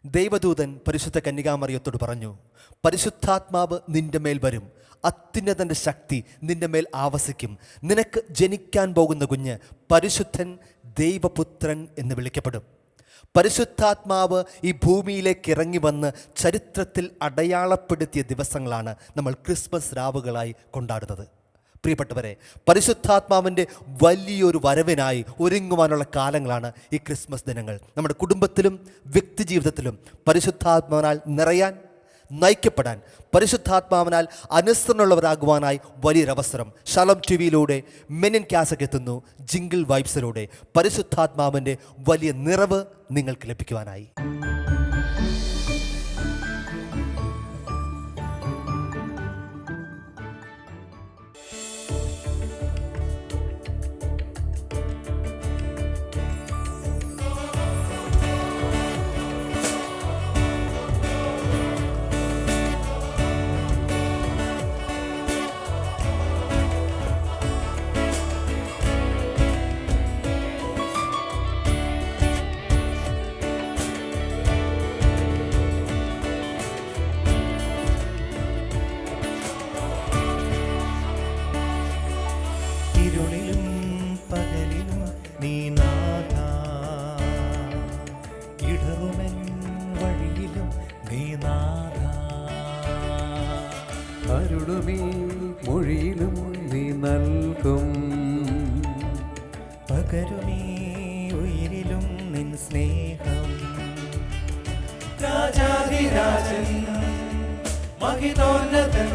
ദൈവദൂതൻ പരിശുദ്ധ കന്യകാമറിയത്തോട് പറഞ്ഞു, പരിശുദ്ധാത്മാവ് നിന്റെ മേൽ വരും, അത്യുന്നതൻ്റെ ശക്തി നിന്റെ മേൽ ആവസിക്കും. നിനക്ക് ജനിക്കാൻ പോകുന്ന കുഞ്ഞ് പരിശുദ്ധൻ, ദൈവപുത്രൻ എന്ന് വിളിക്കപ്പെടും. പരിശുദ്ധാത്മാവ് ഈ ഭൂമിയിലേക്ക് ഇറങ്ങി വന്ന് ചരിത്രത്തിൽ അടയാളപ്പെടുത്തിയ ദിവസങ്ങളാണ് നമ്മൾ ക്രിസ്മസ് രാവുകളായി കൊണ്ടാടുന്നത്. പ്രിയപ്പെട്ടവരെ, പരിശുദ്ധാത്മാവിൻ്റെ വലിയൊരു വരവിനായി ഒരുങ്ങുവാനുള്ള കാലങ്ങളാണ് ഈ ക്രിസ്മസ് ദിനങ്ങൾ. നമ്മുടെ കുടുംബത്തിലും വ്യക്തിജീവിതത്തിലും പരിശുദ്ധാത്മാവിനാൽ നിറയാൻ, നയിക്കപ്പെടാൻ, പരിശുദ്ധാത്മാവിനാൽ അനുസരണമുള്ളവരാകുവാനായി വലിയൊരവസരം ശാലോം ടിവിയിലൂടെ മെനിൻ ക്യാസൊക്കെ എത്തുന്നു. ജിംഗിൾ വൈബ്സിലൂടെ പരിശുദ്ധാത്മാവിൻ്റെ വലിയ നിറവ് നിങ്ങൾക്ക് ലഭിക്കുവാനായി. അരുളുമീ മൊഴിയിലും നീ നൽകും, പകരുമീ ഉയിരിലും നിൻ സ്നേഹം. രാജാധിരാജൻ മഹിതോന്നതൻ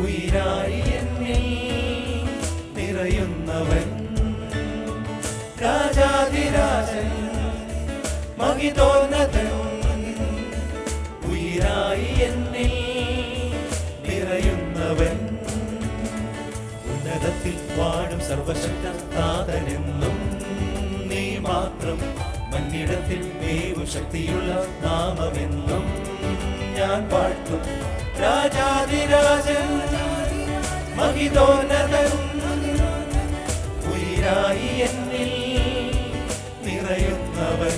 ഉയിരായി എന്നിൽ നിറയുന്നവൻ. രാജാധിരാജൻ മഹിതോന്നതൻ ഉയിരായി എന്നിൽ നിറയുന്നവൻ. ഉന്നതത്തിൽ വാഴും സർവശക്തനാഥനെന്നും നീ മാത്രം. മന്നിടത്തിൽ ദൈവ ശക്തിയുള്ള നാമമെന്നും ഞാൻ വാഴ്ത്തും. രാജാധിരാജൻ മഹിതോന്നതൻ ഉയിരായി എന്നിൽ നിറയുന്നവൻ.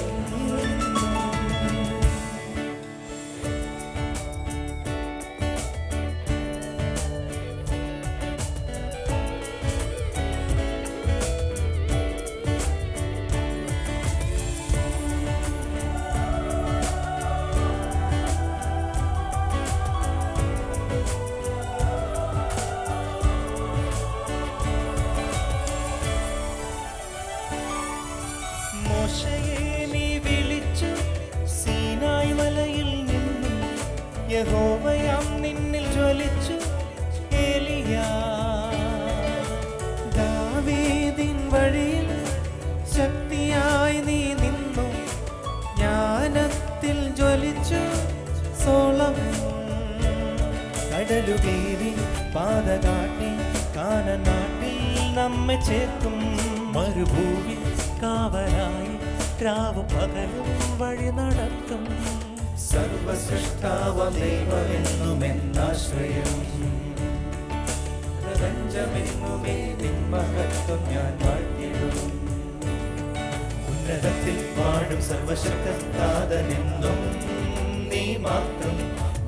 മോശയെ നീ വിളിച്ചു സീനായ് മലയിൽ നിന്നും, യഹോവയാം നിന്നിൽ ജ്വലിച്ചു ഏലിയാ. ദാവീദിൻ വഴിയിൽ ശക്തിയായി നീ നിന്നു, ജ്ഞാനത്തിൽ ജ്വലിച്ചു സോളമൻ. കടലുകേറി പാത കാട്ടി കാനനാട്ടിൽ നമ്മെ ചേർക്കും. മരുഭൂമി കാവലായി രാവും പകലും വഴി നടത്തും. സർവസൃഷ്ടാവാം ദൈവമെന്നുമെന്നാശ്രയം, പ്രപഞ്ചമെങ്ങുമേ നിൻ മഹത്വം ഞാൻ വാഴ്ത്തിടും. ഉന്നതത്തിൽ വാഴും സർവശക്തനാഥനെന്നും നീ മാത്രം.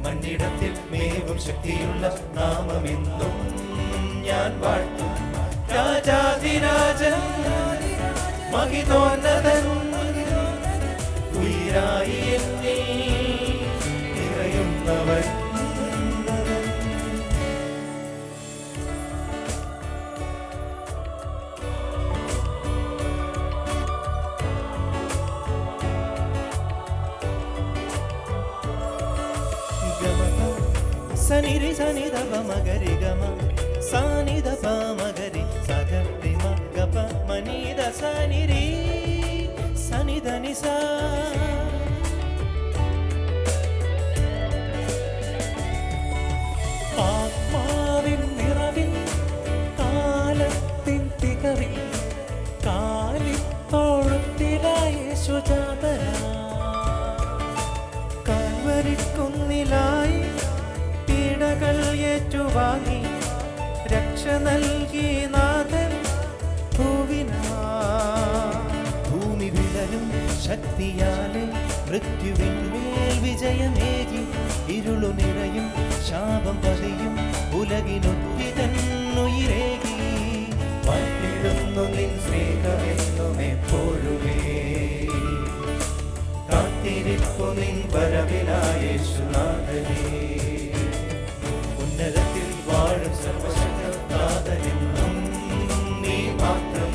മണ്ണിടത്തിൽ മേവും ശക്തിയുള്ള നാമമെന്നും ഞാൻ വാഴ്ത്തും. രാജാധിരാജൻ മഹിതോന്നതൻ ഉയിരായി എന്നിൽ നിറയുന്നവൻ. സനിരി സനിധ മകരി ഗമ സാനിധ മകരി സഗരി മഗപ മനിധ സനിരി സനിധ നിസ. ആത്മാവിൻ നിറവിൽ കാലത്തിൻ തികവിൽ കാലിത്തോളത്തിലായ യേശുജാതന. കാൽവരിക്കുന്നിലായി പീഡകൾ ഏറ്റുവാങ്ങി രക്ഷ നൽകി നാഥൻ ഭൂവിനാ. ഭൂമി വിളരും ശക്തിയാലെ മൃത്യുവിന്മേൽ വിജയമേകി ഇരുളു നിറയും ശാപം പതിയും ഉലകിനൊത്തിതന്നുയിരേകി വാഴ്ത്തിടുന്നു നിൻ സ്നേഹമെന്നും എപ്പോഴുമേ കാത്തിരിപ്പു നിൻ വരവിനായ യേശുനാഥനേ ഉന്നതത്തിൽ വാഴും സർവശക്തനാഥനെന്നും നീ മാത്രം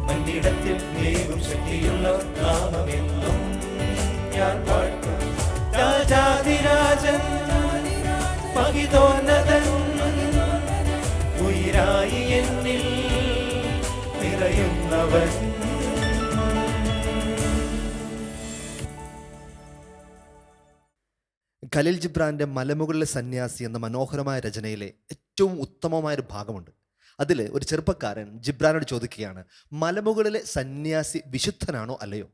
മന്നിടത്തിൽ നീവും ശക്തിയുള്ള നാമമെന്നും ഞാൻ വാഴ്ത്തും രാജാതിരാജൻ മഹിതോന്നതൻ ഉയിരായി എന്നിൽ നിറയുന്നവൻ. ഖലീൽ ജിബ്രാൻ്റെ മലമുകളിലെ സന്യാസി എന്ന മനോഹരമായ രചനയിലെ ഏറ്റവും ഉത്തമമായൊരു ഭാഗമുണ്ട്. അതിൽ ഒരു ചെറുപ്പക്കാരൻ ജിബ്രാനോട് ചോദിക്കുകയാണ്, മലമുകളിലെ സന്യാസി വിശുദ്ധനാണോ അല്ലയോ?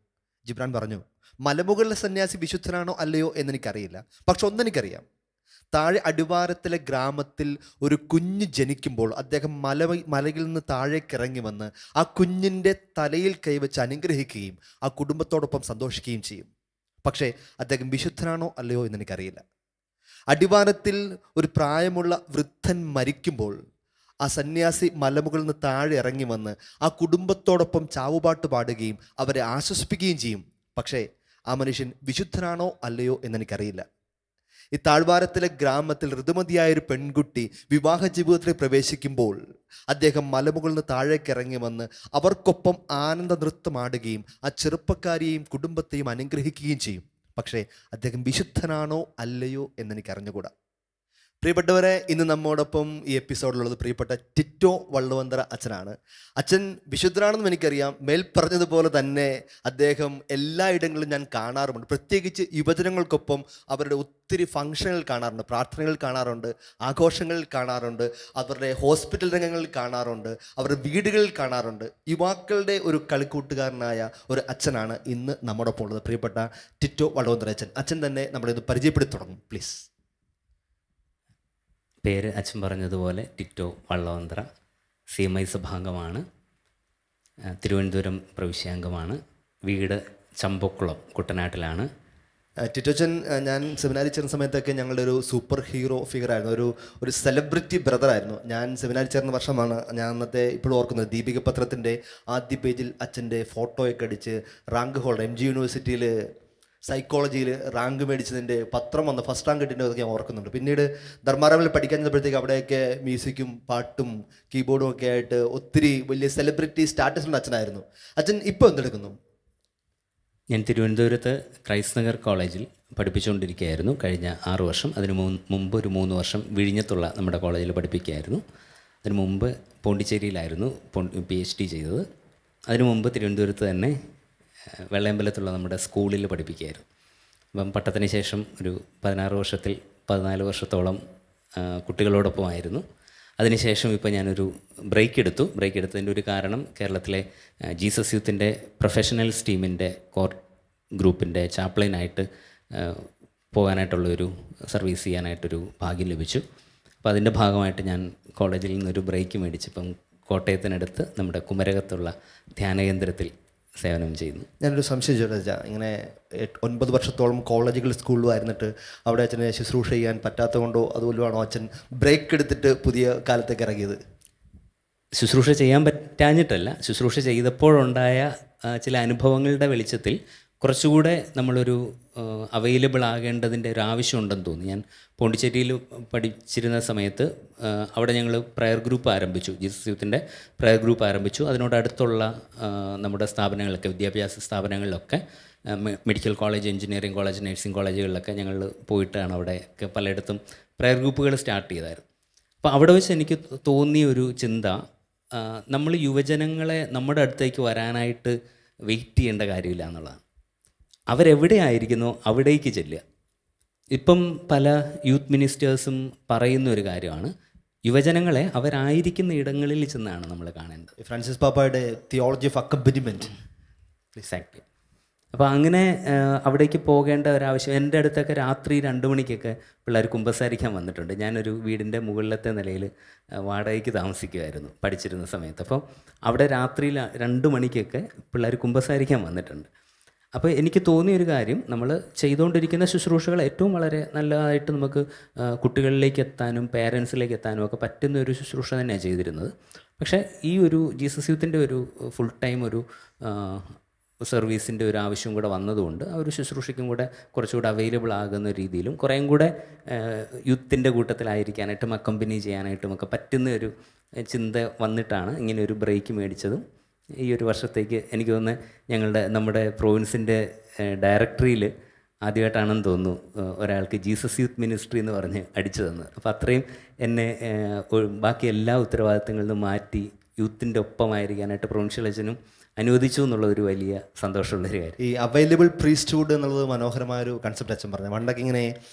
ജിബ്രാൻ പറഞ്ഞു, മലമുകളിലെ സന്യാസി വിശുദ്ധനാണോ അല്ലയോ എന്നെനിക്കറിയില്ല, പക്ഷെ ഒന്നെനിക്കറിയാം, താഴെ അടിവാരത്തിലെ ഗ്രാമത്തിൽ ഒരു കുഞ്ഞ് ജനിക്കുമ്പോൾ അദ്ദേഹം മലയിൽ നിന്ന് താഴേക്ക് ഇറങ്ങി വന്ന് ആ കുഞ്ഞിൻ്റെ തലയിൽ കൈവച്ച് അനുഗ്രഹിക്കുകയും ആ കുടുംബത്തോടൊപ്പം സന്തോഷിക്കുകയും ചെയ്യും. പക്ഷേ അദ്ദേഹം വിശുദ്ധനാണോ അല്ലയോ എന്നെനിക്കറിയില്ല. അടിവാരത്തിൽ ഒരു പ്രായമുള്ള വൃദ്ധൻ മരിക്കുമ്പോൾ ആ സന്യാസി മലമുകളിൽ നിന്ന് താഴെ ഇറങ്ങി വന്ന് ആ കുടുംബത്തോടൊപ്പം ചാവുപാട്ട് പാടുകയും അവരെ ആശ്വസിപ്പിക്കുകയും ചെയ്യും. പക്ഷേ ആ മനുഷ്യൻ വിശുദ്ധനാണോ അല്ലയോ എന്നെനിക്കറിയില്ല. ഈ താഴ്വാരത്തിലെ ഗ്രാമത്തിൽ ഋതുമതിയായൊരു പെൺകുട്ടി വിവാഹ ജീവിതത്തിൽ പ്രവേശിക്കുമ്പോൾ അദ്ദേഹം മലമുകളിൽ നിന്ന് താഴേക്ക് ഇറങ്ങി വന്ന് അവർക്കൊപ്പം ആനന്ദ നൃത്തമാടുകയും ആ ചെറുപ്പക്കാരിയെയും കുടുംബത്തെയും അനുഗ്രഹിക്കുകയും ചെയ്യും. പക്ഷേ അദ്ദേഹം വിശുദ്ധനാണോ അല്ലയോ എന്നെനിക്ക് അറിഞ്ഞുകൂടാ. പ്രിയപ്പെട്ടവരെ, ഇന്ന് നമ്മോടൊപ്പം ഈ എപ്പിസോഡിലുള്ളത് പ്രിയപ്പെട്ട ടിറ്റോ വള്ളുവന്തറ അച്ഛനാണ്. അച്ഛൻ വിശുദ്ധനാണെന്നും എനിക്കറിയാം. മേൽ പറഞ്ഞതുപോലെ തന്നെ അദ്ദേഹം എല്ലായിടങ്ങളിലും ഞാൻ കാണാറുമുണ്ട്. പ്രത്യേകിച്ച് യുവജനങ്ങൾക്കൊപ്പം അവരുടെ ഒത്തിരി ഫംഗ്ഷനുകൾ കാണാറുണ്ട്, പ്രാർത്ഥനകൾ കാണാറുണ്ട്, ആഘോഷങ്ങളിൽ കാണാറുണ്ട്, അവരുടെ ഹോസ്പിറ്റൽ രംഗങ്ങളിൽ കാണാറുണ്ട്, അവരുടെ വീടുകളിൽ കാണാറുണ്ട്. യുവാക്കളുടെ ഒരു കളിക്കൂട്ടുകാരനായ ഒരു അച്ഛനാണ് ഇന്ന് നമ്മോടൊപ്പം ഉള്ളത്, പ്രിയപ്പെട്ട ടിറ്റോ വള്ളുവന്തറ അച്ഛൻ. അച്ഛൻ തന്നെ നമ്മളെ ഇത് പരിചയപ്പെടുത്തി തുടങ്ങും, പ്ലീസ്. പേര് അച്ഛൻ പറഞ്ഞതുപോലെ ടിറ്റോ വള്ളവന്തറ, CMI സഭാംഗമാണ്, തിരുവനന്തപുരം പ്രവിശ്യാംഗമാണ്, വീട് ചമ്പക്കുളം കുട്ടനാട്ടിലാണ്. ടിറ്റോച്ചൻ, ഞാൻ സെമിനാരിൽ ചേർന്ന സമയത്തൊക്കെ ഞങ്ങളുടെ ഒരു സൂപ്പർ ഹീറോ ഫിഗറായിരുന്നു, ഒരു സെലിബ്രിറ്റി ബ്രദറായിരുന്നു. ഞാൻ സെമിനാരിൽ ചേർന്ന വർഷമാണ് ഞാൻ അന്നത്തെ ഇപ്പോഴും ഓർക്കുന്നത്. ദീപിക പത്രത്തിൻ്റെ ആദ്യ പേജിൽ അച്ഛൻ്റെ ഫോട്ടോയൊക്കെ അടിച്ച് റാങ്ക് ഹോൾഡർ MG യൂണിവേഴ്സിറ്റിയിൽ സൈക്കോളജിയിൽ റാങ്ക് മേടിച്ചതിൻ്റെ പത്രം വന്ന് ഫസ്റ്റ് റാങ്ക് കിട്ടിയതൊക്കെ ഞാൻ ഓർക്കുന്നുണ്ട്. പിന്നീട് ധർമാരാമിൽ പഠിക്കാൻ ചെന്നപ്പോഴത്തേക്ക് അവിടെയൊക്കെ മ്യൂസിക്കും പാട്ടും കീബോർഡും ഒക്കെ ആയിട്ട് ഒത്തിരി വലിയ സെലിബ്രിറ്റി സ്റ്റാറ്റസുള്ള അച്ഛനായിരുന്നു. അച്ഛൻ ഇപ്പോൾ എന്തെടുക്കുന്നു? ഞാൻ തിരുവനന്തപുരത്ത് ക്രൈസ്റ്റ് നഗർ കോളേജിൽ പഠിപ്പിച്ചുകൊണ്ടിരിക്കുകയായിരുന്നു കഴിഞ്ഞ 6 വർഷം. അതിന് മുമ്പ് ഒരു 3 വർഷം വിഴിഞ്ഞത്തുള്ള നമ്മുടെ കോളേജിൽ പഠിപ്പിക്കുകയായിരുന്നു. അതിന് മുമ്പ് പോണ്ടിച്ചേരിയിലായിരുന്നു PhD ചെയ്തത്. അതിനു മുമ്പ് തിരുവനന്തപുരത്ത് തന്നെ വെള്ളയമ്പലത്തുള്ള നമ്മുടെ സ്കൂളിൽ പഠിപ്പിക്കുകയായിരുന്നു. അപ്പം പട്ടത്തിന് ശേഷം ഒരു 14 വർഷത്തോളം കുട്ടികളോടൊപ്പമായിരുന്നു. അതിനുശേഷം ഇപ്പോൾ ഞാനൊരു ബ്രേക്ക് എടുത്തതിൻ്റെ ഒരു കാരണം കേരളത്തിലെ ജീസസ് യൂത്തിൻ്റെ പ്രൊഫഷണൽസ് ടീമിൻ്റെ കോർ ഗ്രൂപ്പിൻ്റെ ചാപ്ലിനായിട്ട് പോകാനായിട്ടുള്ളൊരു സർവീസ് ചെയ്യാനായിട്ടൊരു ഭാഗ്യം ലഭിച്ചു. അപ്പോൾ അതിൻ്റെ ഭാഗമായിട്ട് ഞാൻ കോളേജിൽ നിന്നൊരു ബ്രേക്ക് മേടിച്ചിപ്പം കോട്ടയത്തിനടുത്ത് നമ്മുടെ കുമരകത്തുള്ള ധ്യാനകേന്ദ്രത്തിൽ സേവനം ചെയ്യുന്നു. ഞാനൊരു സംശയം ചോദിച്ചാൽ, ഇങ്ങനെ 9 വർഷത്തോളം കോളേജുകൾ സ്കൂളിലും ആയിരുന്നിട്ട് അവിടെ അച്ഛനെ ശുശ്രൂഷ ചെയ്യാൻ പറ്റാത്തത് കൊണ്ടോ അതുപോലെയാണോ അച്ഛൻ ബ്രേക്ക് എടുത്തിട്ട് പുതിയ കാലത്തേക്ക് ഇറങ്ങിയത്? ശുശ്രൂഷ ചെയ്യാൻ പറ്റാഞ്ഞിട്ടല്ല, ശുശ്രൂഷ ചെയ്തപ്പോഴുണ്ടായ ചില അനുഭവങ്ങളുടെ വെളിച്ചത്തിൽ കുറച്ചുകൂടെ നമ്മളൊരു അവൈലബിൾ ആകേണ്ടതിൻ്റെ ഒരു ആവശ്യമുണ്ടെന്ന് തോന്നി. ഞാൻ പോണ്ടിച്ചേരിയിൽ പഠിച്ചിരുന്ന സമയത്ത് അവിടെ ഞങ്ങൾ പ്രയർ ഗ്രൂപ്പ് ആരംഭിച്ചു, ജീസസ് യൂത്തിൻ്റെ പ്രയർ ഗ്രൂപ്പ് ആരംഭിച്ചു. അതിനോടടുത്തുള്ള നമ്മുടെ സ്ഥാപനങ്ങളിലൊക്കെ, വിദ്യാഭ്യാസ സ്ഥാപനങ്ങളിലൊക്കെ, medical college, engineering college, nursing കോളേജുകളിലൊക്കെ ഞങ്ങൾ പോയിട്ടാണ് അവിടെയൊക്കെ പലയിടത്തും പ്രയർ ഗ്രൂപ്പുകൾ സ്റ്റാർട്ട് ചെയ്തായിരുന്നു. അപ്പോൾ അവിടെ വെച്ച് എനിക്ക് തോന്നിയ ഒരു ചിന്ത, നമ്മൾ യുവജനങ്ങളെ നമ്മുടെ അടുത്തേക്ക് വരാനായിട്ട് വെയിറ്റ് ചെയ്യേണ്ട കാര്യമില്ല എന്നുള്ളതാണ്. അവരെവിടെയായിരിക്കുന്നോ അവിടേക്ക് ചെല്ലുക. ഇപ്പം പല യൂത്ത് മിനിസ്റ്റേഴ്സും പറയുന്ന ഒരു കാര്യമാണ്, യുവജനങ്ങളെ അവരായിരിക്കുന്ന ഇടങ്ങളിൽ ചെന്നാണ് നമ്മൾ കാണേണ്ടത്. ഫ്രാൻസിസ് പാപ്പയുടെ തിയോളജി ഓഫ് അക്കമ്പനിമെൻറ്റ്. എക്സാക്ട്ലി. അപ്പോൾ അങ്ങനെ അവിടേക്ക് പോകേണ്ട ഒരാവശ്യം. എൻ്റെ അടുത്തൊക്കെ രാത്രി 2 മണിക്കൊക്കെ പിള്ളേർ കുമ്പസാരിക്കാൻ വന്നിട്ടുണ്ട്. ഞാനൊരു വീടിൻ്റെ മുകളിലത്തെ നിലയിൽ വാടകയ്ക്ക് താമസിക്കുമായിരുന്നു പഠിച്ചിരുന്ന സമയത്ത്. അപ്പോൾ അവിടെ രാത്രിയിൽ 2 മണിക്കൊക്കെ പിള്ളേർ കുമ്പസാരിക്കാൻ വന്നിട്ടുണ്ട്. അപ്പോൾ എനിക്ക് തോന്നിയൊരു കാര്യം, നമ്മൾ ചെയ്തുകൊണ്ടിരിക്കുന്ന ശുശ്രൂഷകൾ ഏറ്റവും വളരെ നല്ലതായിട്ട് നമുക്ക് കുട്ടികളിലേക്ക് എത്താനും പേരൻസിലേക്ക് എത്താനും ഒക്കെ പറ്റുന്ന ഒരു ശുശ്രൂഷ തന്നെയാണ് ചെയ്തിരുന്നത്. പക്ഷേ ഈ ഒരു ജീസസ് യൂത്തിൻ്റെ ഒരു ഫുൾ ടൈം ഒരു സർവീസിൻ്റെ ഒരു ആവശ്യം കൂടെ വന്നതുകൊണ്ട് ആ ഒരു ശുശ്രൂഷയ്ക്കും കൂടെ കുറച്ചുകൂടെ അവൈലബിൾ ആകുന്ന രീതിയിലും കുറേയും കൂടെ യൂത്തിൻ്റെ കൂട്ടത്തിലായിരിക്കാനായിട്ടും അക്കമ്പനി ചെയ്യാനായിട്ടും ഒക്കെ പറ്റുന്ന ഒരു ചിന്ത വന്നിട്ടാണ് ഇങ്ങനെ ഒരു ബ്രേക്ക് മേടിച്ചതും. ഈ ഒരു വർഷത്തേക്ക് എനിക്ക് തോന്നുന്നത് നമ്മുടെ പ്രോവിൻസിൻ്റെ ഡയറക്ടറിയിൽ ആദ്യമായിട്ടാണെന്ന് തോന്നുന്നു ഒരാൾക്ക് ജീസസ് യൂത്ത് മിനിസ്ട്രി എന്ന് പറഞ്ഞ് അടിച്ചു തന്നത്. അപ്പോൾ അത്രയും എന്നെ ബാക്കി എല്ലാ ഉത്തരവാദിത്തങ്ങളിൽ നിന്നും മാറ്റി യൂത്തിൻ്റെ ഒപ്പമായിരിക്കാനായിട്ട് പ്രൊവിൻഷ്യൽ അച്ഛനും അനുവദിച്ചു എന്നുള്ളതൊരു വലിയ സന്തോഷമുള്ളൊരു കാര്യം. ഈ അവൈലബിൾ പ്രീസ്റ്റ്ഹുഡ് എന്നുള്ളത് മനോഹരമായൊരു കൺസെപ്റ്റ് അച്ഛൻ പറഞ്ഞു. പണ്ടൊക്കെ ഇങ്ങനെ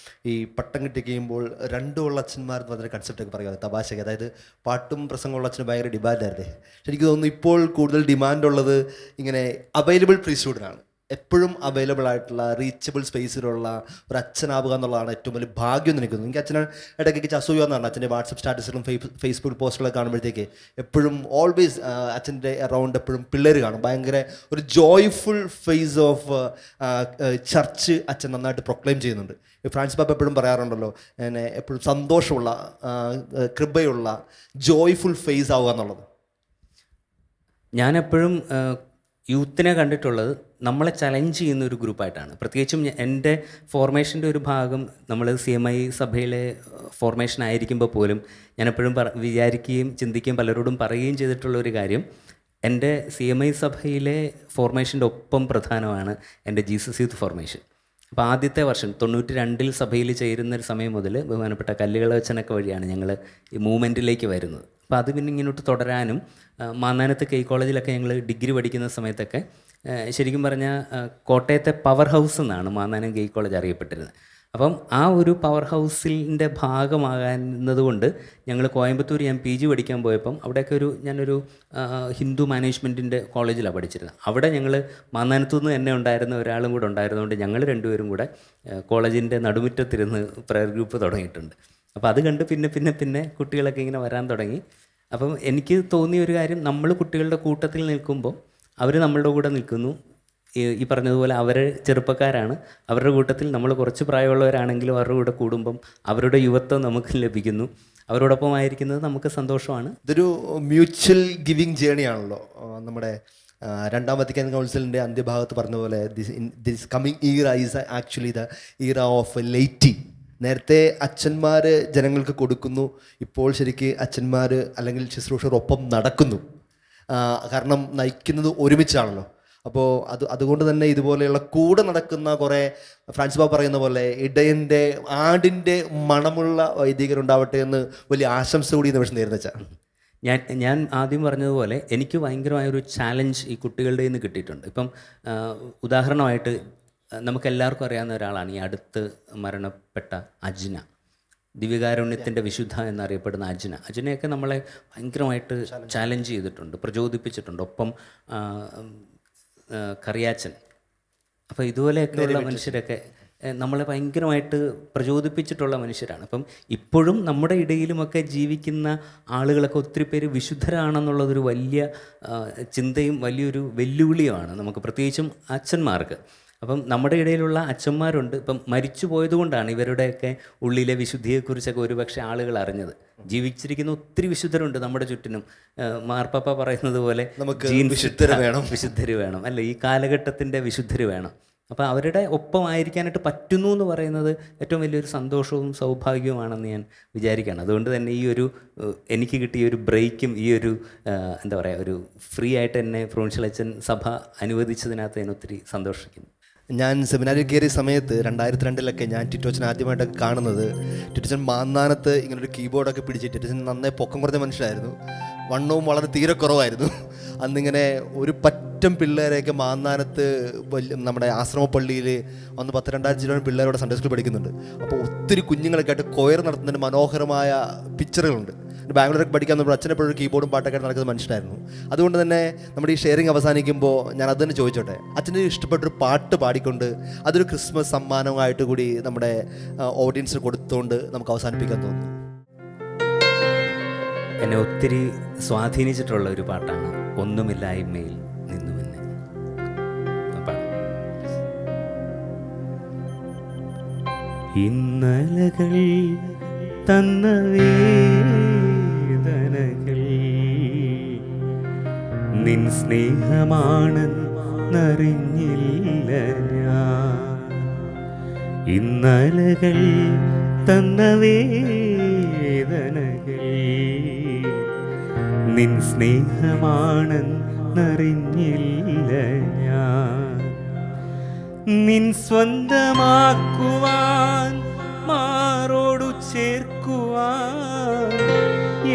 ഈ പട്ടം കിട്ടി കഴിയുമ്പോൾ രണ്ടുമുള്ള അച്ഛന്മാർ എന്ന് പറഞ്ഞൊരു കൺസെപ്റ്റൊക്കെ പറയുക തമാശയ്ക്ക്, അതായത് പാട്ടും പ്രസംഗമുള്ള അച്ഛന് ഭയങ്കര ഡിമാൻഡായിരുന്നേ. പക്ഷെ എനിക്ക് തോന്നുന്നു ഇപ്പോൾ കൂടുതൽ ഡിമാൻഡുള്ളത് ഇങ്ങനെ അവൈലബിൾ പ്രീസ്റ്റ്ഹുഡിനാണ്. എപ്പോഴും അവൈലബിൾ ആയിട്ടുള്ള റീച്ചബിൾ സ്പേസിലുള്ള ഒരു അച്ഛനാവുക എന്നുള്ളതാണ് ഏറ്റവും വലിയ ഭാഗ്യം എന്ന് എനിക്ക് തോന്നുന്നു. എനിക്ക് അച്ഛനെ ഇടയ്ക്ക് അസൂയ എന്നാണ് അച്ഛൻ്റെ വാട്സപ്പ് സ്റ്റാറ്റസിലും ഫേസ്ബുക്ക് പോസ്റ്റുകളൊക്കെ കാണുമ്പോഴത്തേക്ക് എപ്പോഴും ഓൾവേസ് അച്ഛൻ്റെ അറൗണ്ട് എപ്പോഴും പിള്ളേർ കാണും. ഭയങ്കര ഒരു ജോയ്ഫുൾ ഫേസ് ഓഫ് ചർച്ച് അച്ഛൻ നന്നായിട്ട് പ്രൊക്ലെയിം ചെയ്യുന്നുണ്ട്. ഫ്രാൻസിസ് പാപ്പ എപ്പോഴും പറയാറുണ്ടല്ലോ, എന്നെ എപ്പോഴും സന്തോഷമുള്ള കൃപയുള്ള ജോയ്ഫുൾ ഫേസ് ആവുക എന്നുള്ളത്. ഞാനെപ്പോഴും യൂത്തിനെ കണ്ടിട്ടുള്ളത് നമ്മളെ ചലഞ്ച് ചെയ്യുന്ന ഒരു ഗ്രൂപ്പായിട്ടാണ്. പ്രത്യേകിച്ചും എൻ്റെ ഫോർമേഷൻ്റെ ഒരു ഭാഗം നമ്മൾ CMI സഭയിലെ ഫോർമേഷൻ ആയിരിക്കുമ്പോൾ പോലും ഞാനെപ്പോഴും വിചാരിക്കുകയും ചിന്തിക്കുകയും പലരോടും പറയുകയും ചെയ്തിട്ടുള്ള ഒരു കാര്യം, എൻ്റെ CMI സഭയിലെ ഫോർമേഷൻ്റെ ഒപ്പം പ്രധാനമാണ് എൻ്റെ ജീസസ് യൂത്ത് ഫോർമേഷൻ. അപ്പോൾ ആദ്യത്തെ വർഷം 92 സഭയിൽ ചേരുന്ന ഒരു സമയം മുതൽ ബഹുമാനപ്പെട്ട കല്ലുകളവച്ചനൊക്കെ വഴിയാണ് ഞങ്ങൾ ഈ മൂവ്മെൻറ്റിലേക്ക് വരുന്നത്. അപ്പോൾ അത് പിന്നെ ഇങ്ങോട്ട് തുടരാനും മാന്നാനത്ത് കോളേജിലൊക്കെ ഞങ്ങൾ ഡിഗ്രി പഠിക്കുന്ന സമയത്തൊക്കെ ശരിക്കും പറഞ്ഞാൽ കോട്ടയത്തെ പവർ ഹൗസ് എന്നാണ് മാന്നാനം കോളേജ് അറിയപ്പെട്ടിരുന്നത്. അപ്പം ആ ഒരു പവർ ഹൗസിൻ്റെ ഭാഗമാകുന്നത് കൊണ്ട് ഞങ്ങൾ കോയമ്പത്തൂർ ഞാൻ PG പഠിക്കാൻ പോയപ്പം അവിടെയൊക്കെ ഞാനൊരു ഹിന്ദു മാനേജ്മെൻറ്റിൻ്റെ കോളേജിലാണ് പഠിച്ചിരുന്നത്. അവിടെ ഞങ്ങൾ മാന്നാനത്തു നിന്ന് തന്നെ ഉണ്ടായിരുന്ന ഒരാളും കൂടെ ഉണ്ടായിരുന്നതുകൊണ്ട് ഞങ്ങൾ രണ്ടുപേരും കൂടെ കോളേജിൻ്റെ നടുമുറ്റത്തിരുന്ന് പ്രയർ ഗ്രൂപ്പ് തുടങ്ങിയിട്ടുണ്ട്. അപ്പോൾ അത് കണ്ട് പിന്നെ കുട്ടികളൊക്കെ ഇങ്ങനെ വരാൻ തുടങ്ങി. അപ്പം എനിക്ക് തോന്നിയ ഒരു കാര്യം, നമ്മൾ കുട്ടികളുടെ കൂട്ടത്തിൽ നിൽക്കുമ്പോൾ അവർ നമ്മളുടെ കൂടെ നിൽക്കുന്നു. ഈ പറഞ്ഞതുപോലെ അവർ ചെറുപ്പക്കാരാണ്, അവരുടെ കൂട്ടത്തിൽ നമ്മൾ കുറച്ച് പ്രായമുള്ളവരാണെങ്കിലും അവരുടെ കൂടെ കൂടുമ്പം അവരുടെ യുവത്വം നമുക്ക് ലഭിക്കുന്നു, അവരോടൊപ്പം ആയിരിക്കുന്നത് നമുക്ക് സന്തോഷമാണ്. ഇതൊരു മ്യൂച്വൽ ഗിവിങ് ജേണിയാണല്ലോ. നമ്മുടെ രണ്ടാം വത്തിക്കാൻ കൗൺസിലിൻ്റെ അന്ത്യഭാഗത്ത് പറഞ്ഞ പോലെ this coming year is actually the year of laity. നേരത്തെ അച്ഛന്മാർ ജനങ്ങൾക്ക് കൊടുക്കുന്നു, ഇപ്പോൾ ശരിക്ക് അച്ഛന്മാർ അല്ലെങ്കിൽ ശുശ്രൂഷകരൊപ്പം നടക്കുന്നു. കാരണം നയിക്കുന്നത് ഒരുമിച്ചാണല്ലോ. അപ്പോൾ അതുകൊണ്ട് തന്നെ ഇതുപോലെയുള്ള കൂടെ നടക്കുന്ന കുറേ ഫ്രാൻസിസ് പാപ്പ പറയുന്ന പോലെ ഇടയൻ്റെ ആടിൻ്റെ മണമുള്ള വൈദികരുണ്ടാവട്ടെ എന്ന് വലിയ ആശംസ കൂടി നിമിഷം നേരുന്ന വെച്ചാൽ ഞാൻ ആദ്യം പറഞ്ഞതുപോലെ എനിക്ക് ഭയങ്കരമായൊരു ചാലഞ്ച് ഈ കുട്ടികളുടെ നിന്ന് കിട്ടിയിട്ടുണ്ട്. ഇപ്പം ഉദാഹരണമായിട്ട് നമുക്കെല്ലാവർക്കും അറിയാവുന്ന ഒരാളാണ് ഈ അടുത്ത് മരണപ്പെട്ട അജ്ന, ദിവ്യകാരുണ്യത്തിൻ്റെ വിശുദ്ധ എന്നറിയപ്പെടുന്ന അജ്നയൊക്കെ നമ്മളെ ഭയങ്കരമായിട്ട് ചാലഞ്ച് ചെയ്തിട്ടുണ്ട്, പ്രചോദിപ്പിച്ചിട്ടുണ്ട്. ഒപ്പം കറിയാച്ചൻ. അപ്പോൾ ഇതുപോലെയൊക്കെയുള്ള മനുഷ്യരൊക്കെ നമ്മളെ ഭയങ്കരമായിട്ട് പ്രചോദിപ്പിച്ചിട്ടുള്ള മനുഷ്യരാണ്. അപ്പം ഇപ്പോഴും നമ്മുടെ ഇടയിലുമൊക്കെ ജീവിക്കുന്ന ആളുകളൊക്കെ ഒത്തിരി പേര് വിശുദ്ധരാണെന്നുള്ളതൊരു വലിയ ചിന്തയും വലിയൊരു വെല്ലുവിളിയുമാണ് നമുക്ക്, പ്രത്യേകിച്ചും അച്ഛന്മാർക്ക്. അപ്പം നമ്മുടെ ഇടയിലുള്ള അച്ഛന്മാരുണ്ട്. ഇപ്പം മരിച്ചു പോയതുകൊണ്ടാണ് ഇവരുടെയൊക്കെ ഉള്ളിലെ വിശുദ്ധിയെക്കുറിച്ചൊക്കെ ഒരുപക്ഷെ ആളുകൾ അറിഞ്ഞത്. ജീവിച്ചിരിക്കുന്ന ഒത്തിരി വിശുദ്ധരുണ്ട് നമ്മുടെ ചുറ്റിനും. മാർപ്പാപ്പ പറയുന്നത് പോലെ നമുക്ക് വിശുദ്ധര് വേണം അല്ല, ഈ കാലഘട്ടത്തിൻ്റെ വിശുദ്ധര് വേണം. അപ്പോൾ അവരുടെ ഒപ്പമായിരിക്കാനായിട്ട് പറ്റുന്നു എന്ന് പറയുന്നത് ഏറ്റവും വലിയൊരു സന്തോഷവും സൗഭാഗ്യവുമാണെന്ന് ഞാൻ വിചാരിക്കുകയാണ്. അതുകൊണ്ട് തന്നെ ഈ ഒരു എനിക്ക് കിട്ടിയ ഒരു ബ്രേക്കും ഈ ഒരു എന്താ പറയുക, ഒരു ഫ്രീ ആയിട്ട് എന്നെ പ്രൊവിൻഷ്യൽ അച്ഛൻ സഭ അനുവദിച്ചതിനകത്ത് ഞാൻ ഒത്തിരി സന്തോഷിക്കുന്നു. ഞാൻ സെമിനാരിൽ കയറിയ സമയത്ത് 2002 ഞാൻ ടിറ്റോച്ചൻ ആദ്യമായിട്ടൊക്കെ കാണുന്നത്, ടിറ്റോച്ചൻ മാന്നാനത്ത് ഇങ്ങനൊരു കീബോർഡൊക്കെ പിടിച്ച്, ടിറ്റോച്ചൻ നന്നായി പൊക്കം കുറഞ്ഞ മനുഷ്യരായിരുന്നു, വണ്ണവും വളരെ തീരെ കുറവായിരുന്നു. അന്നിങ്ങനെ ഒരു പറ്റം പിള്ളേരെയൊക്കെ മാന്നാനത്ത് നമ്മുടെ ആശ്രമപ്പള്ളിയിൽ വന്ന് 10-2000 പിള്ളേരോടെ സൺഡേ സ്കൂളിൽ പഠിക്കുന്നുണ്ട്. അപ്പോൾ ഒത്തിരി കുഞ്ഞുങ്ങളൊക്കെ ആയിട്ട് കൊയർ നടത്തുന്നതിന് മനോഹരമായ പിക്ചറുകളുണ്ട്. ബാംഗ്ലൂരൊക്കെ പഠിക്കാൻ നമ്മൾ അച്ഛനെപ്പോഴും കീബോർഡും പാട്ടൊക്കെ നടക്കുന്ന മനുഷ്യനായിരുന്നു. അതുകൊണ്ട് തന്നെ നമ്മുടെ ഈ ഷെയറിങ് അവസാനിക്കുമ്പോൾ ഞാൻ അത് തന്നെ ചോദിച്ചോട്ടെ, അച്ഛന് ഇഷ്ടപ്പെട്ടൊരു പാട്ട് പാടിക്കൊണ്ട് അതൊരു ക്രിസ്മസ് സമ്മാനമായിട്ട് കൂടി നമ്മുടെ ഓഡിയൻസിന് കൊടുത്തുകൊണ്ട് നമുക്ക് അവസാനിപ്പിക്കാൻ തോന്നുന്നു. എന്നെ ഒത്തിരി സ്വാധീനിച്ചിട്ടുള്ള ഒരു പാട്ടാണ് ഒന്നുമില്ലായ്മയിൽ നിന്നുമെന്നെ. ഇന്നലകൾ തന്ന വേദനകൾ നിൻ സ്നേഹമാണെന്നറിഞ്ഞില്ല ഞാൻ. ഇന്നലകൾ തന്ന വേദനകൾ നിൻ സ്നേഹമാണെന്നറിഞ്ഞില്ല ഞാൻ. നിൻ സ്വന്തമാക്കുവാൻ മാറോടു ചേർക്കുവാൻ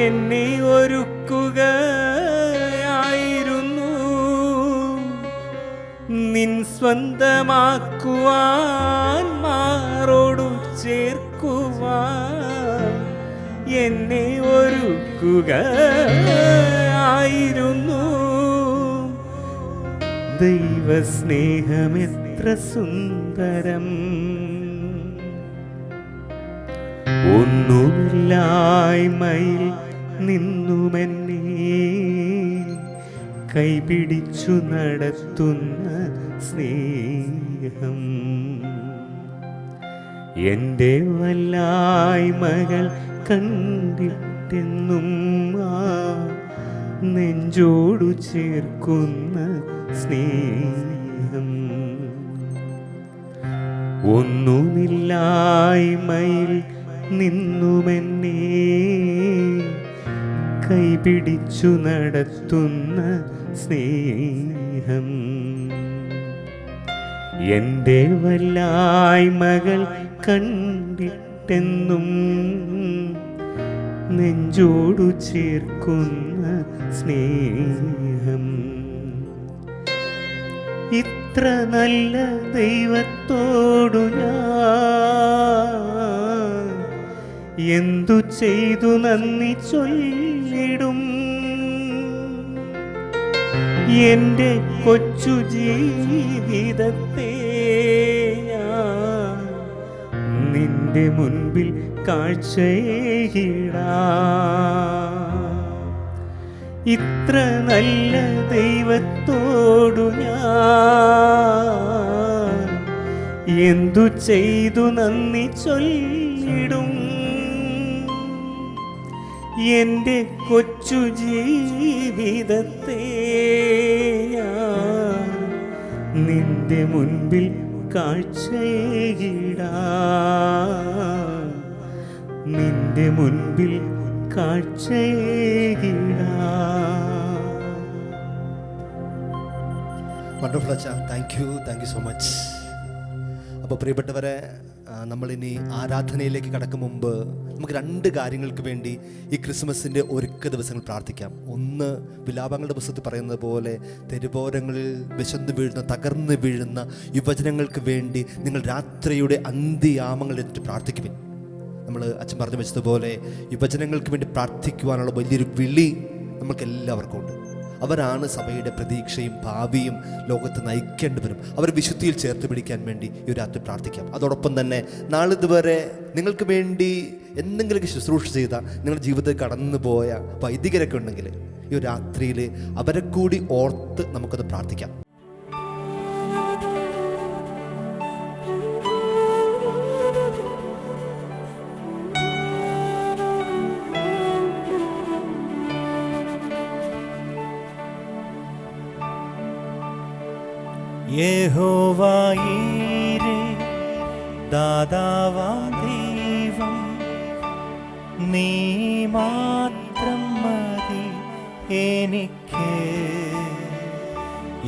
എന്നെ ഒരുക്കുകയായിരുന്നു. നിൻ സ്വന്തമാക്കുവാൻ മാറോടു ചേർക്കുവാൻ എന്നെ ഒരുക്കുകയായിരുന്നു. ദൈവസ്നേഹമെത്ര സുന്ദരം, ഒന്നുമില്ലായ്മയിൽ നിന്നുമെന്നെ കൈപിടിച്ചു നടത്തുന്ന സ്നേഹം. എൻ്റെ വല്ലായ്മകൾ കണ്ടിട്ടെന്നും നെഞ്ചോടു ചേർക്കുന്ന സ്നേഹം. ഒന്നുമില്ലായ്മയിൽ നിന്നുമെന്നെ കൈപിടിച്ചു നടത്തുന്ന സ്നേഹം. എൻ്റെ വല്ലായ്മകൾ കണ്ടിട്ടെന്നും നെഞ്ചോടു ചേർക്കുന്ന സ്നേഹം. ഇത്ര നല്ല ദൈവത്തോടു ഞാൻ എന്തു ചെയ്തു നന്ദി ചൊല്ലിടും. എൻ്റെ കൊച്ചു ജീവിതത്തെ ഞാൻ നിന്റെ മുൻപിൽ കാഴ്ചയിടാം. ഇത്ര നല്ല ദൈവത്തോടു ഞാൻ എന്തു ചെയ്തു നന്ദി ചൊല്ലിടും. എൻ്റെ കൊച്ചു ജീവിതത്തെ ഞാൻ നിന്റെ മുൻപിൽ കാഴ്ചയിടാം. നിന്റെ മുൻപിൽ കാഴ്ചയിടാം. വണ്ടർഫുൾ അച്ഛാ, താങ്ക് യു സോ മച്ച്. അപ്പോൾ പ്രിയപ്പെട്ടവരെ, നമ്മളിനി ആരാധനയിലേക്ക് കടക്കും മുമ്പ് നമുക്ക് രണ്ട് കാര്യങ്ങൾക്ക് വേണ്ടി ഈ ക്രിസ്മസിൻ്റെ ഒരുക്ക ദിവസങ്ങൾ പ്രാർത്ഥിക്കാം. ഒന്ന്, വിലാപങ്ങളുടെ പുസ്തകത്തിൽ പറയുന്നത് പോലെ തെരുവോരങ്ങളിൽ വിശന്ന് വീഴുന്ന, തകർന്ന് വീഴുന്ന യുവജനങ്ങൾക്ക് വേണ്ടി നിങ്ങൾ രാത്രിയുടെ അന്ത്യയാമങ്ങളെടുത്ത് പ്രാർത്ഥിക്കുവിൻ. നമ്മൾ അച്ഛൻ പറഞ്ഞു വെച്ചതുപോലെ യുവജനങ്ങൾക്ക് വേണ്ടി പ്രാർത്ഥിക്കുവാനുള്ള വലിയൊരു വിളി നമുക്ക് എല്ലാവർക്കും ഉണ്ട്. അവരാണ് സഭയുടെ പ്രതീക്ഷയും ഭാവിയും ലോകത്ത് നയിക്കേണ്ടവരും. അവർ വിശുദ്ധിയിൽ ചേർത്ത് പിടിക്കാൻ വേണ്ടി ഈ രാത്രി പ്രാർത്ഥിക്കാം. അതോടൊപ്പം തന്നെ നാളിതുവരെ നിങ്ങൾക്ക് വേണ്ടി എന്തെങ്കിലുമൊക്കെ ശുശ്രൂഷ ചെയ്ത നിങ്ങളുടെ ജീവിതത്തിൽ കടന്നു പോയ വൈദികരൊക്കെ ഉണ്ടെങ്കിൽ ഈ രാത്രിയിൽ അവരെ കൂടി ഓർത്ത് നമുക്കത് പ്രാർത്ഥിക്കാം. യഹോവ ഈരേ, ദാതാവാം ദൈവം, നീ മാത്രം മതി എനിക്ക്.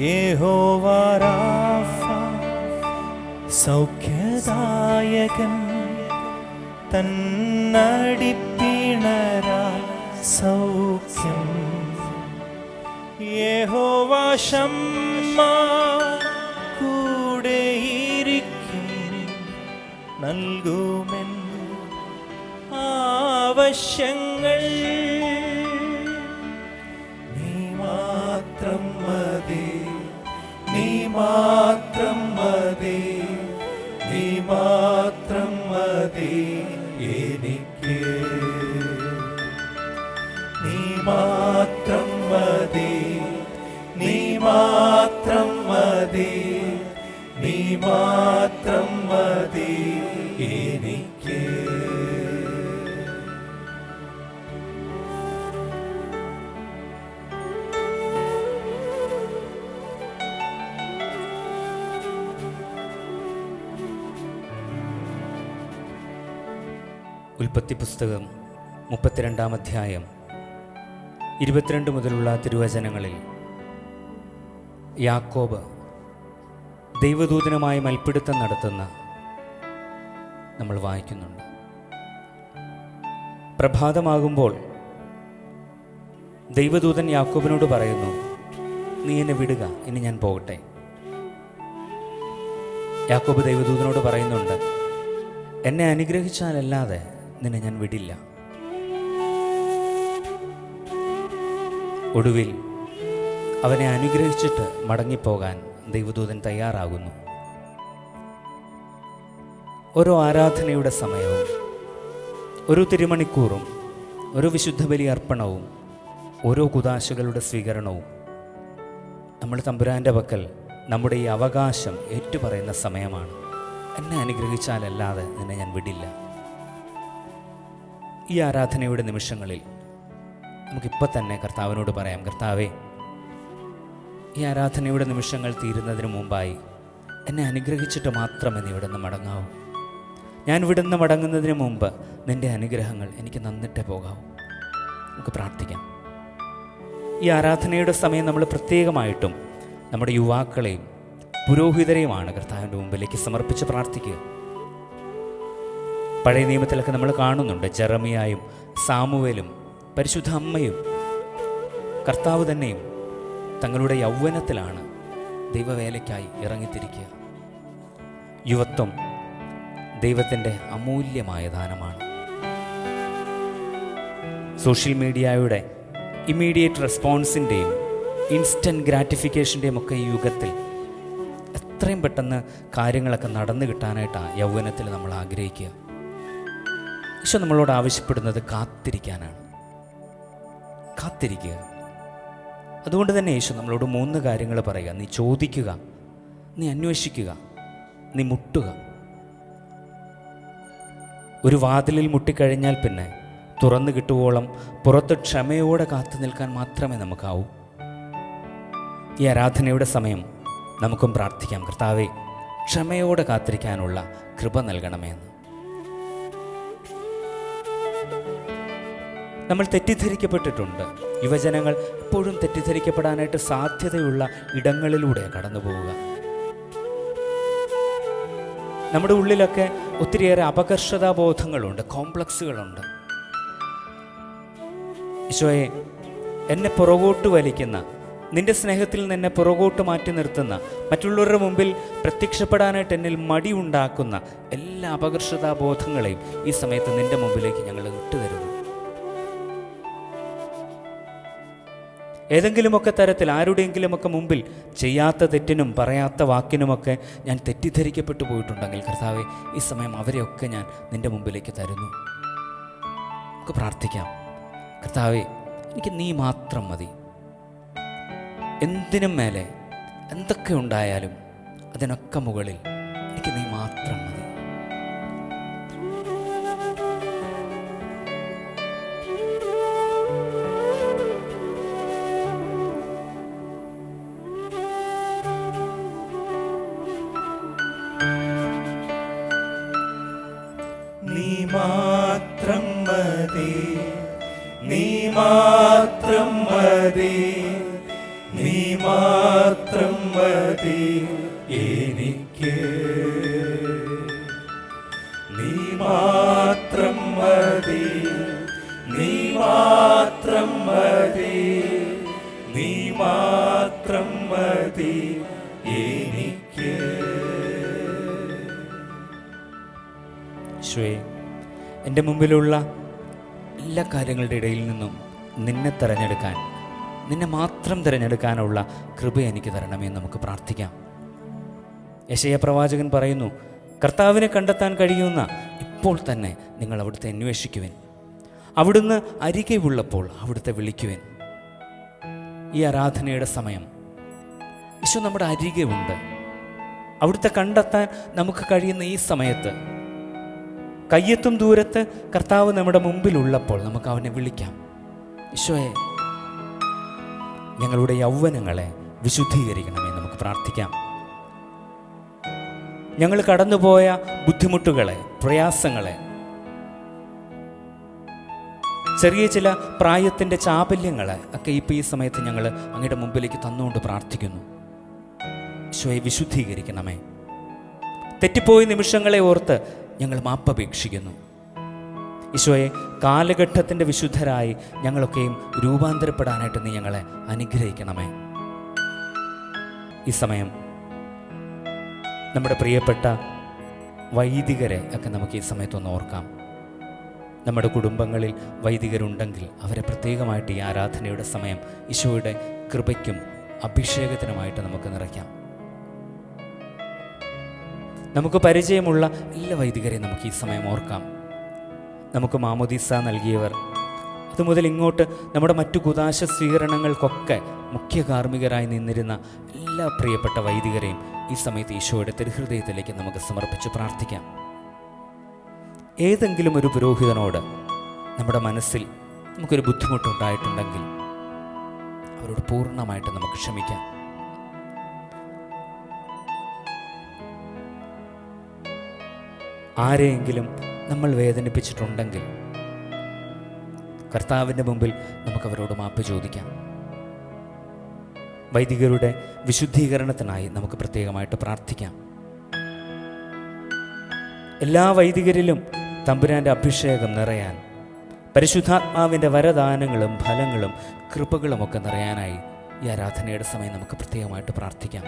യഹോവ റാഫ, സൗഖ്യദായകൻ, തന്നടിപ്പിണരാൽ സൗഖ്യം. യഹോവ ശമ്മ, നൽകുമെൻ ആവശ്യങ്ങൾ. നീ മാത്രം മതി, നീ മാത്രം മതി, നീ മാത്രം മതി എനിക്ക്. നീ മാത്രം മതി, നീ മാത്രം മതി, നീ മാത്രം മതി എനിക്ക്. ഉൽപ്പത്തി പുസ്തകം 32-ാം അധ്യായം 22 മുതലുള്ള തിരുവചനങ്ങളിൽ യാക്കോബ് ദൈവദൂതനുമായി മൽപ്പിടുത്തം നടത്തുന്ന നമ്മൾ വായിക്കുന്നുണ്ട്. പ്രഭാതമാകുമ്പോൾ ദൈവദൂതൻ യാക്കോബിനോട് പറയുന്നു, നീ എന്നെ വിടുക, ഇനി ഞാൻ പോകട്ടെ. യാക്കോബ് ദൈവദൂതനോട് പറയുന്നുണ്ട്, എന്നെ അനുഗ്രഹിച്ചാലല്ലാതെ നിന്നെ ഞാൻ വിടില്ല. ഒടുവിൽ അവനെ അനുഗ്രഹിച്ചിട്ട് മടങ്ങിപ്പോകാൻ ദൈവദൂതൻ തയ്യാറാകുന്നു. ഓരോ ആരാധനയുടെ സമയവും, ഒരു തിരുമണിക്കൂറും, ഒരു വിശുദ്ധ ബലി അർപ്പണവും, ഓരോ കുദാശകളുടെ സ്വീകരണവും നമ്മൾ തമ്പുരാൻ്റെ പക്കൽ നമ്മുടെ ഈ അവകാശം ഏറ്റുപറയുന്ന സമയമാണ്. എന്നെ അനുഗ്രഹിച്ചാലല്ലാതെ നിന്നെ ഞാൻ വിടില്ല. ഈ ആരാധനയുടെ നിമിഷങ്ങളിൽ നമുക്കിപ്പോൾ തന്നെ കർത്താവിനോട് പറയാം, കർത്താവേ, ഈ ആരാധനയുടെ നിമിഷങ്ങൾ തീരുന്നതിന് മുമ്പായി എന്നെ അനുഗ്രഹിച്ചിട്ട് മാത്രമേ നീ ഇവിടെ നിന്ന് മടങ്ങാവൂ. ഞാൻ ഇവിടെ നിന്ന് മടങ്ങുന്നതിന് മുമ്പ് നിൻ്റെ അനുഗ്രഹങ്ങൾ എനിക്ക് നന്നിട്ടേ പോകാവൂ. നമുക്ക് പ്രാർത്ഥിക്കാം. ഈ ആരാധനയുടെ സമയം നമ്മൾ പ്രത്യേകമായിട്ടും നമ്മുടെ യുവാക്കളെയും പുരോഹിതരെയുമാണ് കർത്താവിൻ്റെ മുമ്പിലേക്ക് സമർപ്പിച്ച് പ്രാർത്ഥിക്കുക. പഴയ നിയമത്തിലൊക്കെ നമ്മൾ കാണുന്നുണ്ട്, ജെറമിയായും സാമുവേലും പരിശുദ്ധ അമ്മയും കർത്താവ് തന്നെയും തങ്ങളുടെ യൗവനത്തിലാണ് ദൈവവേലയ്ക്കായി ഇറങ്ങിത്തിരിക്കുക. യുവത്വം ദൈവത്തിൻ്റെ അമൂല്യമായ ദാനമാണ്. സോഷ്യൽ മീഡിയയുടെ ഇമ്മീഡിയറ്റ് റെസ്പോൺസിൻ്റെയും ഇൻസ്റ്റൻറ്റ് ഗ്രാറ്റിഫിക്കേഷൻ്റെയും ഒക്കെ ഈ യുഗത്തിൽ എത്രയും പെട്ടെന്ന് കാര്യങ്ങളൊക്കെ നടന്നു കിട്ടാനായിട്ടാണ് യൗവനത്തിൽ നമ്മൾ ആഗ്രഹിക്കുക. ഈശോ നമ്മളോട് ആവശ്യപ്പെടുന്നത് കാത്തിരിക്കാനാണ്. കാത്തിരിക്കുക. അതുകൊണ്ട് തന്നെ യേശു നമ്മളോട് 3 കാര്യങ്ങൾ പറയുക. നീ ചോദിക്കുക, നീ അന്വേഷിക്കുക, നീ മുട്ടുക. ഒരു വാതിലിൽ മുട്ടിക്കഴിഞ്ഞാൽ പിന്നെ തുറന്നു കിട്ടുവോളം പുറത്ത് ക്ഷമയോടെ കാത്തു നിൽക്കാൻ മാത്രമേ നമുക്കാവൂ. ഈ ആരാധനയുടെ സമയം നമുക്കും പ്രാർത്ഥിക്കാം, കർത്താവേ, ക്ഷമയോടെ കാത്തിരിക്കാനുള്ള കൃപ നൽകണമെന്ന്. നമ്മൾ തെറ്റിദ്ധരിക്കപ്പെട്ടിട്ടുണ്ട്. യുവജനങ്ങൾ എപ്പോഴും തെറ്റിദ്ധരിക്കപ്പെടാനായിട്ട് സാധ്യതയുള്ള ഇടങ്ങളിലൂടെ കടന്നു പോവുക. നമ്മുടെ ഉള്ളിലൊക്കെ ഒത്തിരിയേറെ അപകർഷതാബോധങ്ങളുണ്ട്, കോംപ്ലക്സുകളുണ്ട്. ഈശോയെ, എന്നെ പുറകോട്ട് വലിക്കുന്ന, നിന്റെ സ്നേഹത്തിൽ നിന്ന് എന്നെ പുറകോട്ട് മാറ്റി നിർത്തുന്ന, മറ്റുള്ളവരുടെ മുമ്പിൽ പ്രത്യക്ഷപ്പെടാനായിട്ട് എന്നിൽ മടി ഉണ്ടാക്കുന്ന എല്ലാ അപകർഷതാബോധങ്ങളെയും ഈ സമയത്ത് നിന്റെ മുമ്പിലേക്ക് ഞങ്ങൾ വിട്ടുതരുന്നു. ഏതെങ്കിലുമൊക്കെ തരത്തിൽ ആരുടെയെങ്കിലുമൊക്കെ മുമ്പിൽ ചെയ്യാത്ത തെറ്റിനും പറയാത്ത വാക്കിനുമൊക്കെ ഞാൻ തെറ്റിദ്ധരിക്കപ്പെട്ടു പോയിട്ടുണ്ടെങ്കിൽ കർത്താവെ, ഈ സമയം അവരെയൊക്കെ ഞാൻ നിന്റെ മുമ്പിലേക്ക് തരുന്നു. നമുക്ക് പ്രാർത്ഥിക്കാം. കർത്താവെ, എനിക്ക് നീ മാത്രം മതി. എന്തിനും മേലെ എന്തൊക്കെ ഉണ്ടായാലും അതിനൊക്കെ മുകളിൽ എനിക്ക് നീ മാത്രം മതി. നീ മാത്രം മതി, നീ മാത്രം മതി, നീ മാത്രം മതി എനിക്ക്. നീ മാത്രം മതി, നീ മാത്രം മതി, നീ മാത്രം മതി എനിക്ക്. ഈശോയെ, എൻ്റെ മുമ്പിലുള്ള എല്ലാ കാര്യങ്ങളുടെ ഇടയിൽ നിന്നും നിന്നെ തിരഞ്ഞെടുക്കാൻ, നിന്നെ മാത്രം തിരഞ്ഞെടുക്കാനുള്ള കൃപ എനിക്ക് തരണമെന്ന് നമുക്ക് പ്രാർത്ഥിക്കാം. യെശയ്യാ പ്രവാചകൻ പറയുന്നു, കർത്താവിനെ കണ്ടെത്താൻ കഴിയുന്ന ഇപ്പോൾ തന്നെ നിങ്ങൾ അവിടുത്തെ അന്വേഷിക്കുവിൻ, അവിടുന്ന് അരികെ ഉള്ളപ്പോൾ അവിടുത്തെ വിളിക്കുവിൻ. ഈ ആരാധനയുടെ സമയം ഈശോ നമ്മുടെ അരികെ ഉണ്ട്. അവിടുത്തെ കണ്ടെത്താൻ നമുക്ക് കഴിയുന്ന ഈ സമയത്ത് കയ്യെത്തും ദൂരത്ത് കർത്താവ് നമ്മുടെ മുമ്പിലുള്ളപ്പോൾ നമുക്ക് അവനെ വിളിക്കാം. ഈശോയെ, ഞങ്ങളുടെ യൗവനങ്ങളെ വിശുദ്ധീകരിക്കണമേ നമുക്ക് പ്രാർത്ഥിക്കാം. ഞങ്ങൾ കടന്നുപോയ ബുദ്ധിമുട്ടുകളെ, പ്രയാസങ്ങളെ, ചെറിയ ചില പ്രായത്തിൻ്റെ ചാപല്യങ്ങളെ ഒക്കെ ഇപ്പോൾ ഈ സമയത്ത് ഞങ്ങൾ അങ്ങയുടെ മുമ്പിലേക്ക് തന്നുകൊണ്ട് പ്രാർത്ഥിക്കുന്നു. ഈശോയെ, വിശുദ്ധീകരിക്കണമേ. തെറ്റിപ്പോയ നിമിഷങ്ങളെ ഓർത്ത് ഞങ്ങൾ മാപ്പപേക്ഷിക്കുന്നു. ഈശോയെ, കാലഘട്ടത്തിൻ്റെ വിശുദ്ധരായി ഞങ്ങളൊക്കെയും രൂപാന്തരപ്പെടാനായിട്ട് നീ ഞങ്ങളെ അനുഗ്രഹിക്കണമേ. ഈ സമയം നമ്മുടെ പ്രിയപ്പെട്ട വൈദികരെ ഒക്കെ നമുക്ക് ഈ സമയത്തൊന്ന് ഓർക്കാം. നമ്മുടെ കുടുംബങ്ങളിൽ വൈദികരുണ്ടെങ്കിൽ അവരെ പ്രത്യേകമായിട്ട് ഈ ആരാധനയുടെ സമയം ഈശോയുടെ കൃപയ്ക്കും അഭിഷേകത്തിനുമായിട്ട് നമുക്ക് നിറയ്ക്കാം. നമുക്ക് പരിചയമുള്ള എല്ലാ വൈദികരെയും നമുക്ക് ഈ സമയം ഓർക്കാം. നമുക്ക് മാമോദീസ നൽകിയവർ, അതുമുതൽ ഇങ്ങോട്ട് നമ്മുടെ മറ്റു കുദാശ സ്വീകരണങ്ങൾക്കൊക്കെ മുഖ്യ കാർമ്മികരായി നിന്നിരുന്ന എല്ലാ പ്രിയപ്പെട്ട വൈദികരെയും ഈ സമയത്ത് ഈശോയുടെ തിരുഹൃദയത്തിലേക്ക് നമുക്ക് സമർപ്പിച്ച് പ്രാർത്ഥിക്കാം. ഏതെങ്കിലും ഒരു പുരോഹിതനോട് നമ്മുടെ മനസ്സിൽ നമുക്കൊരു ബുദ്ധിമുട്ടുണ്ടായിട്ടുണ്ടെങ്കിൽ അവരോട് പൂർണ്ണമായിട്ട് നമുക്ക് ക്ഷമിക്കാം. ആരെയെങ്കിലും നമ്മൾ വേദനിപ്പിച്ചിട്ടുണ്ടെങ്കിൽ കർത്താവിൻ്റെ മുമ്പിൽ നമുക്കവരോട് മാപ്പ് ചോദിക്കാം. വൈദികരുടെ വിശുദ്ധീകരണത്തിനായി നമുക്ക് പ്രത്യേകമായിട്ട് പ്രാർത്ഥിക്കാം. എല്ലാ വൈദികരിലും തമ്പുരാൻ്റെ അഭിഷേകം നിറയാൻ, പരിശുദ്ധാത്മാവിൻ്റെ വരദാനങ്ങളും ഫലങ്ങളും കൃപകളുമൊക്കെ നിറയാനായി ഈ ആരാധനയുടെ സമയം നമുക്ക് പ്രത്യേകമായിട്ട് പ്രാർത്ഥിക്കാം.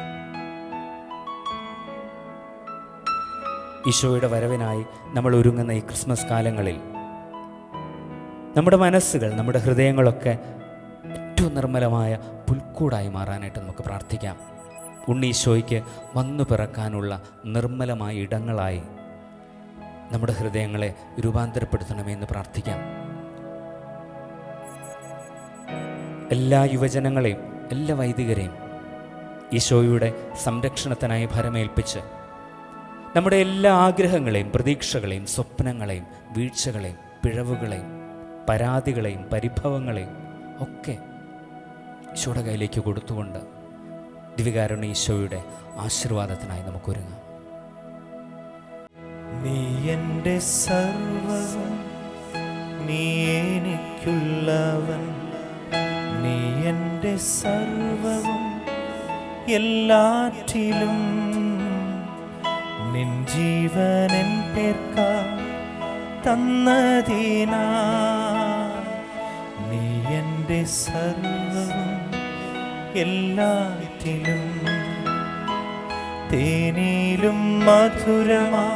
ഈശോയുടെ വരവിനായി നമ്മൾ ഒരുങ്ങുന്ന ഈ ക്രിസ്മസ് കാലങ്ങളിൽ നമ്മുടെ മനസ്സുകൾ, നമ്മുടെ ഹൃദയങ്ങളൊക്കെ ഏറ്റവും നിർമ്മലമായ പുൽക്കൂടായി മാറാനായിട്ട് നമുക്ക് പ്രാർത്ഥിക്കാം. ഉണ്ണീശോയ്ക്ക് വന്നു പിറക്കാനുള്ള നിർമ്മലമായ ഇടങ്ങളായി നമ്മുടെ ഹൃദയങ്ങളെ രൂപാന്തരപ്പെടുത്തണമെന്ന് പ്രാർത്ഥിക്കാം. എല്ലാ യുവജനങ്ങളെയും എല്ലാ വൈദികരെയും ഈശോയുടെ സംരക്ഷണത്തിനായി ഭരമേൽപ്പിച്ച് നമ്മുടെ എല്ലാ ആഗ്രഹങ്ങളെയും പ്രതീക്ഷകളെയും സ്വപ്നങ്ങളെയും വീഴ്ചകളെയും പിഴവുകളെയും പരാതികളെയും പരിഭവങ്ങളെയും ഒക്കെ ഈശോയുടെ കയ്യിലേക്ക് കൊടുത്തുകൊണ്ട് ദിവ്യകാരുണ്യ ഈശോയുടെ ആശീർവാദത്തിനായി നമുക്കൊരുങ്ങാം. നീ എൻ്റെ സർവ്വവും, നീ എനിക്കുള്ളവൻ, നീ എൻ്റെ സർവ്വവും, എല്ലാറ്റിലും നിൻ ജീവനൻ പേർക്കാ തന്നതിനാ. നീ എൻ്റെ സർവ്വവും, എല്ലാറ്റിലും തേനിലും മധുരമാ,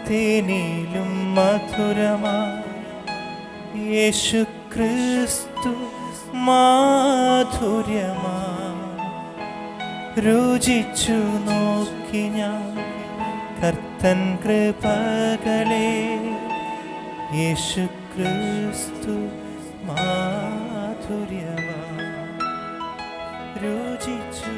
തേനിലും മധുരമാ യേശു ക്രിസ്തു മാധുര്യമാ. രുചിച്ചു നോക്കി ഞാൻ കർത്തൻ കൃപകളെ, യേശു ക്രിസ്തു മാധുര്യമാ. രുചിച്ചു